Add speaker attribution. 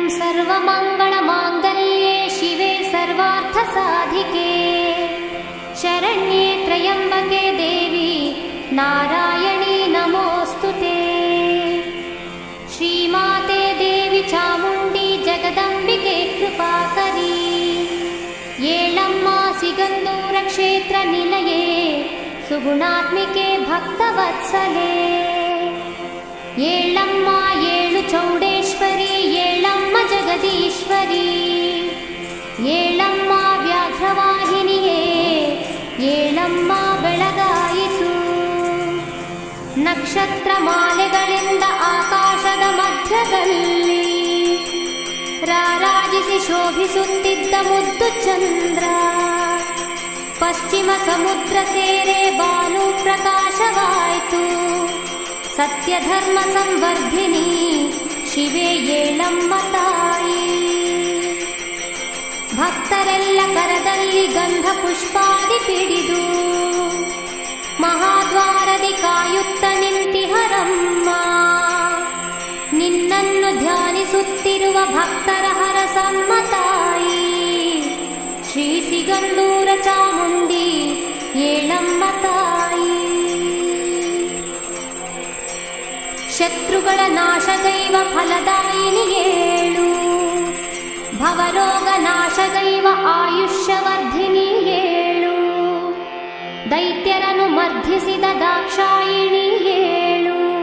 Speaker 1: ಸರ್ವಮಂಗಳಮಾಂಗಲ್ಯೆ ಶಿವೆ ಸರ್ವಾರ್ಥಸಾಧಿಕೆ ಶರಣ್ಯೆ ತ್ರ್ಯಂಬಕೆ ದೇವಿ ನಾರಾಯಣಿ ನಮೋಸ್ತುತೆ. ಶ್ರೀಮಾತೆ ದೇವಿ ಚಾಮುಂಡಿ ಜಗದಂಬಿಕೆ ಕೃಪಾಕರಿ ಏಳಮ್ಮ ಸಿಗಂದೂರ ಕ್ಷೇತ್ರ ನಿಲಯೇ ಸುಗುಣಾತ್ಮಿಕೆ ಭಕ್ತವತ್ಸಲೆ. ಏಳಮ್ಮ ಏಳು ಚೌಡೇಶ್ವರಿ ಏಳಮ್ಮ ಜಗದೀಶ್ವರಿ ಏಳಮ್ಮ ವ್ಯಾಘ್ರವಾಹಿನಿಯೇ ಏಳಮ್ಮ ಬೆಳಗಾಯಿತು. ನಕ್ಷತ್ರ ಮಾಲೆಗಳಿಂದ ಆಕಾಶದ ಮಧ್ಯದಲ್ಲಿ ರಾರಾಜಿಸಿ ಶೋಭಿಸುತ್ತಿದ್ದ ಮುದ್ದು ಚಂದ್ರ ಪಶ್ಚಿಮ ಸಮುದ್ರ ಸೇರೆ ಬಾನು ಪ್ರಕಾಶವಾಯಿತು. ಸತ್ಯಧರ್ಮ ಸಂವರ್ಧಿನಿ ಶಿವೆ ಏಳಮ್ಮ ತಾಯಿ. ಭಕ್ತರೆಲ್ಲ ಕರದಲ್ಲಿ ಗಂಧ ಪುಷ್ಪಾದಿ ಪಿಡಿದು ಮಹಾದ್ವಾರದಿ ಕಾಯುತ್ತ ನಿಂತಿಹರಮ್ಮ. ನಿನ್ನನ್ನು ಧ್ಯಾನಿಸುತ್ತಿರುವ ಭಕ್ತರ ಹರಸಮ್ಮ ತಾಯಿ. ಶ್ರೀ ಸಿಗಂದೂರ ಚಾಮುಂಡಿ ಏಳಮ್ಮ ತಾಯಿ. ಶತ್ರುಗಳ ನಾಶಗೈವ ಫಲದಾಯಿನಿ ಏಳು ಭವರೋಗ ನಾಶಗೈವ ಆಯುಷ್ಯವರ್ಧಿನಿ ಏಳು. ದೈತ್ಯರನ್ನು ಮರ್ಧಿಸಿದ ದಾಕ್ಷಾಯಿಣಿ